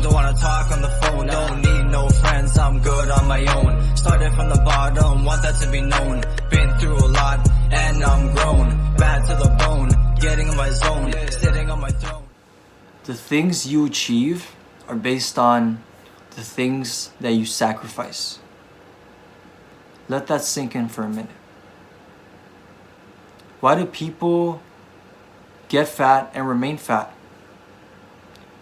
don't wanna talk on the phone. Don't need no friends, I'm good on my own. Started from the bottom, want that to be known. Been through a lot, and I'm grown. Bad to the bone, getting in my zone, sitting on my throne. The things you achieve are based on the things that you sacrifice. Let that sink in for a minute. Why do people get fat and remain fat?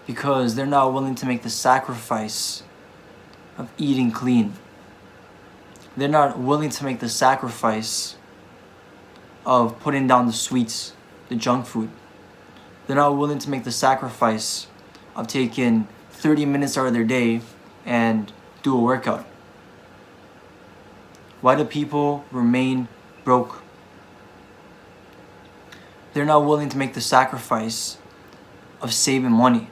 Because they're not willing to make the sacrifice of eating clean. They're not willing to make the sacrifice of putting down the sweets, the junk food. They're not willing to make the sacrifice of taking 30 minutes out of their day and do a workout. Why do people remain broke? They're not willing to make the sacrifice of saving money,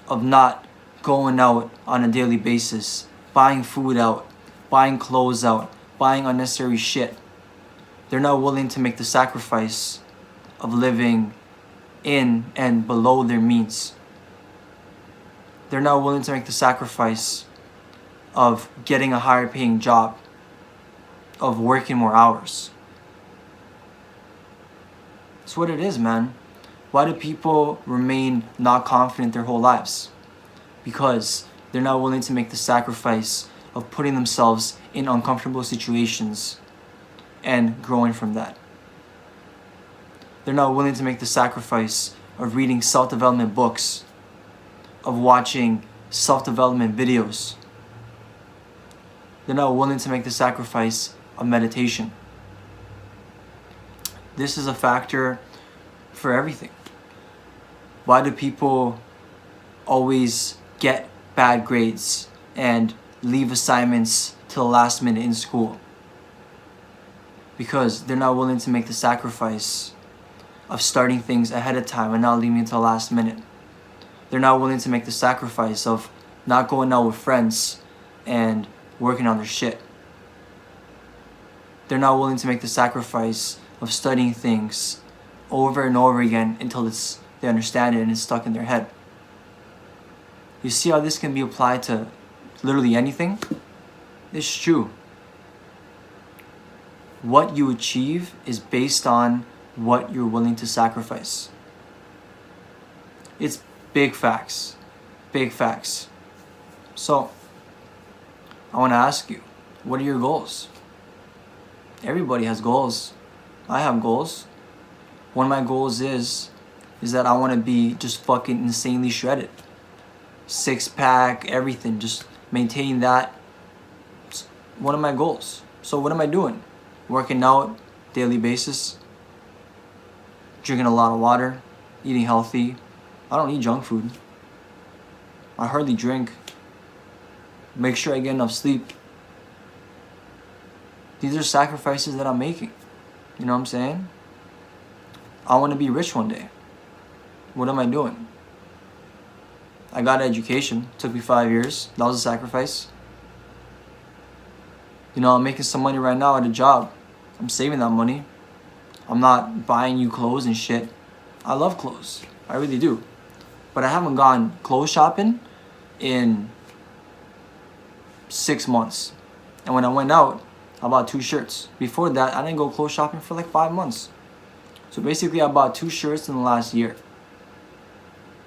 of not going out on a daily basis, buying food out, buying clothes out, buying unnecessary shit. They're not willing to make the sacrifice of living in and below their means. They're not willing to make the sacrifice of getting a higher paying job, of working more hours. It's what it is, man. Why do people remain not confident their whole lives? Because they're not willing to make the sacrifice of putting themselves in uncomfortable situations and growing from that. They're not willing to make the sacrifice of reading self-development books, of watching self-development videos. They're not willing to make the sacrifice of meditation. This is a factor for everything. Why do people always get bad grades and leave assignments to the last minute in school? Because they're not willing to make the sacrifice of starting things ahead of time and not leaving until the last minute. They're not willing to make the sacrifice of not going out with friends and working on their shit. They're not willing to make the sacrifice of studying things over and over again until they understand it and it's stuck in their head. You see how this can be applied to literally anything? It's true. What you achieve is based on what you're willing to sacrifice. It's big facts. Big facts. So, I want to ask you, what are your goals? Everybody has goals. I have goals. One of my goals is that I want to be just fucking insanely shredded. 6-pack, everything, just maintain that. It's one of my goals. So what am I doing? Working out daily basis, drinking a lot of water, eating healthy. I don't eat junk food. I hardly drink. Make sure I get enough sleep. These are sacrifices that I'm making. You know what I'm saying? I want to be rich one day. What am I doing? I got an education. Took me 5 years. That was a sacrifice. You know, I'm making some money right now at a job. I'm saving that money. I'm not buying you clothes and shit. I love clothes. I really do. But I haven't gone clothes shopping in 6 months. And when I went out, I bought 2 shirts. Before that, I didn't go clothes shopping for like 5 months. So basically, I bought 2 shirts in the last year.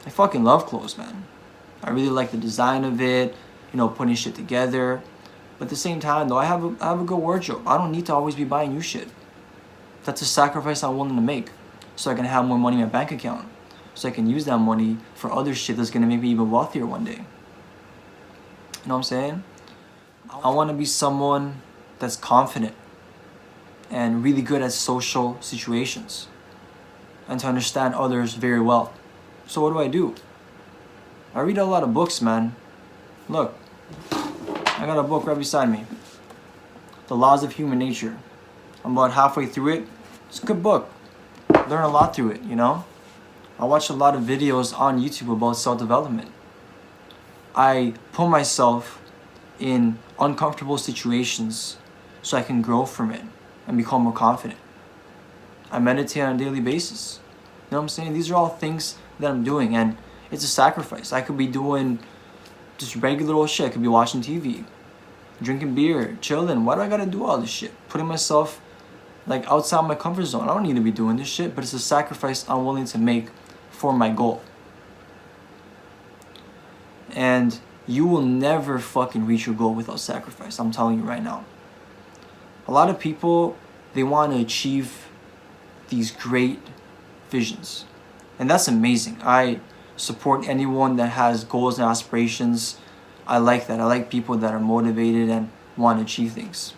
I fucking love clothes, man. I really like the design of it, you know, putting shit together. But at the same time, though, I have a good wardrobe. I don't need to always be buying you shit. That's a sacrifice I'm willing to make so I can have more money in my bank account. So I can use that money for other shit that's going to make me even wealthier one day. You know what I'm saying? I want to be someone that's confident and really good at social situations and to understand others very well. So what do? I read a lot of books, man. Look, I got a book right beside me. The Laws of Human Nature. I'm about halfway through it. It's a good book. Learn a lot through it, you know? I watch a lot of videos on YouTube about self-development. I put myself in uncomfortable situations so I can grow from it and become more confident. I meditate on a daily basis. You know what I'm saying? These are all things that I'm doing, and It's a sacrifice. I could be doing just regular old shit. I could be watching TV, drinking beer, chilling. Why do I gotta do all this shit? Putting myself like outside my comfort zone. I don't need to be doing this shit, but it's a sacrifice I'm willing to make for my goal. And you will never fucking reach your goal without sacrifice. I'm telling you right now. A lot of people, they want to achieve these great visions. And that's amazing. I support anyone that has goals and aspirations. I like that. I like people that are motivated and want to achieve things.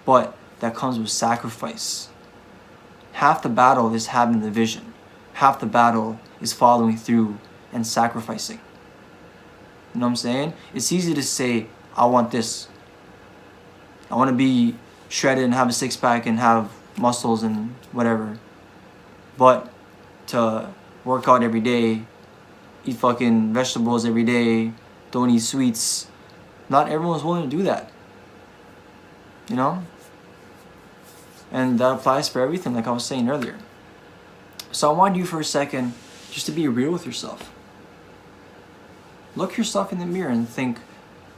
But that comes with sacrifice. Half the battle is having the vision. Half the battle is following through and sacrificing. You know what I'm saying? It's easy to say, I want this. I want to be shredded and have a six-pack and have muscles and whatever. But to work out every day, eat fucking vegetables every day, don't eat sweets, not everyone's willing to do that. You know? And that applies for everything, like I was saying earlier. So I want you for a second just to be real with yourself. Look yourself in the mirror and think,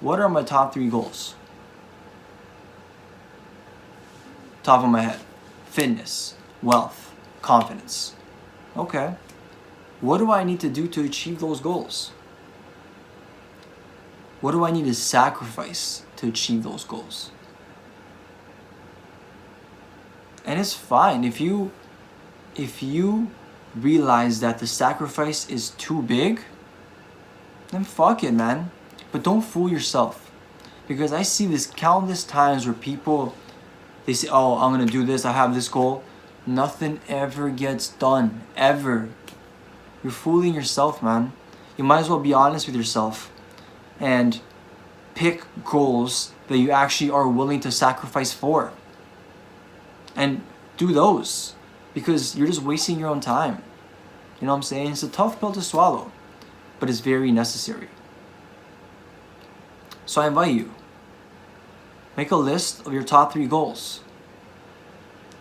what are my top 3 goals? Top of my head. Fitness, wealth, confidence. Okay. What do I need to do to achieve those goals? What do I need to sacrifice to achieve those goals? And it's fine if you realize that the sacrifice is too big, then fuck it, man. But don't fool yourself. Because I see this countless times where people, they say, oh, I'm going to do this, I have this goal. Nothing ever gets done, ever. You're fooling yourself, man. You might as well be honest with yourself and pick goals that you actually are willing to sacrifice for. And do those, because you're just wasting your own time. You know what I'm saying? It's a tough pill to swallow, but it's very necessary. So I invite you, make a list of your top 3 goals,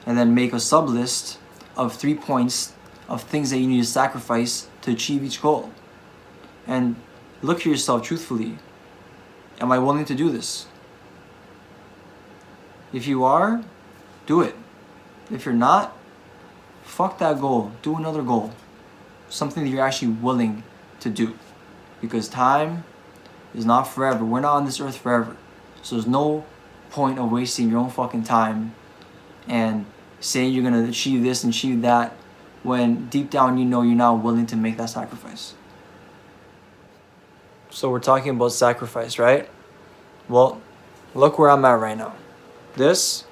and then make a sub list of 3 points of things that you need to sacrifice to achieve each goal. And look at yourself truthfully. Am I willing to do this? If you are, do it. If you're not, fuck that goal. Do another goal. Something that you're actually willing to do. Because time is not forever. We're not on this earth forever. So there's no point of wasting your own fucking time and saying you're going to achieve this and achieve that when deep down you know you're not willing to make that sacrifice. So we're talking about sacrifice, right? Well, look where I'm at right now. This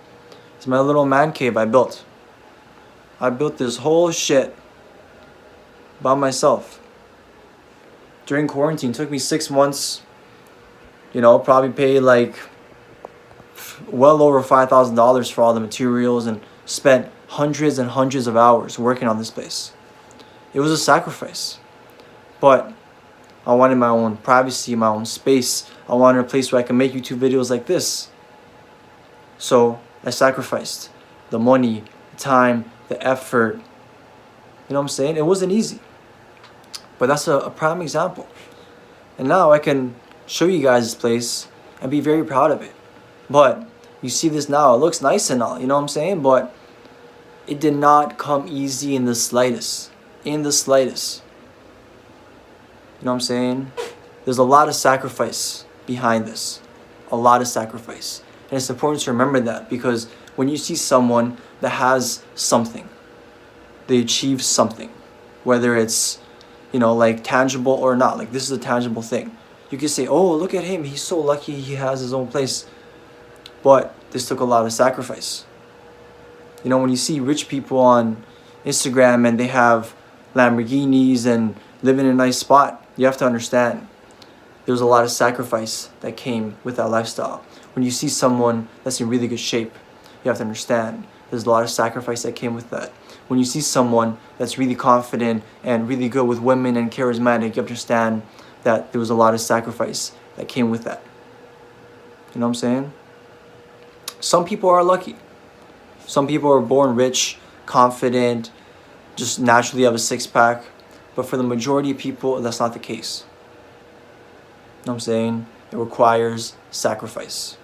is my little man cave I built. I built this whole shit by myself. During quarantine, it took me 6 months. You know, probably paid like well over $5,000 for all the materials and spent hundreds and hundreds of hours working on this place. It was a sacrifice. But I wanted my own privacy, my own space. I wanted a place where I can make YouTube videos like this. So I sacrificed the money, the time, the effort. You know what I'm saying? It wasn't easy. But that's a prime example. And now I can show you guys this place and be very proud of it. But you see this now, it looks nice and all, you know what I'm saying? But it did not come easy in the slightest. In the slightest. You know what I'm saying? There's a lot of sacrifice behind this. A lot of sacrifice. And it's important to remember that, because when you see someone that has something, they achieve something, whether it's, you know, like tangible or not, like this is a tangible thing. You can say, oh, look at him, he's so lucky he has his own place. But this took a lot of sacrifice. You know, when you see rich people on Instagram and they have Lamborghinis and live in a nice spot, you have to understand there's a lot of sacrifice that came with that lifestyle. When you see someone that's in really good shape, you have to understand there's a lot of sacrifice that came with that. When you see someone that's really confident and really good with women and charismatic, you understand that there was a lot of sacrifice that came with that. You know what I'm saying? Some people are lucky. Some people are born rich, confident, just naturally have a six-pack. But for the majority of people, that's not the case. You know what I'm saying? It requires sacrifice.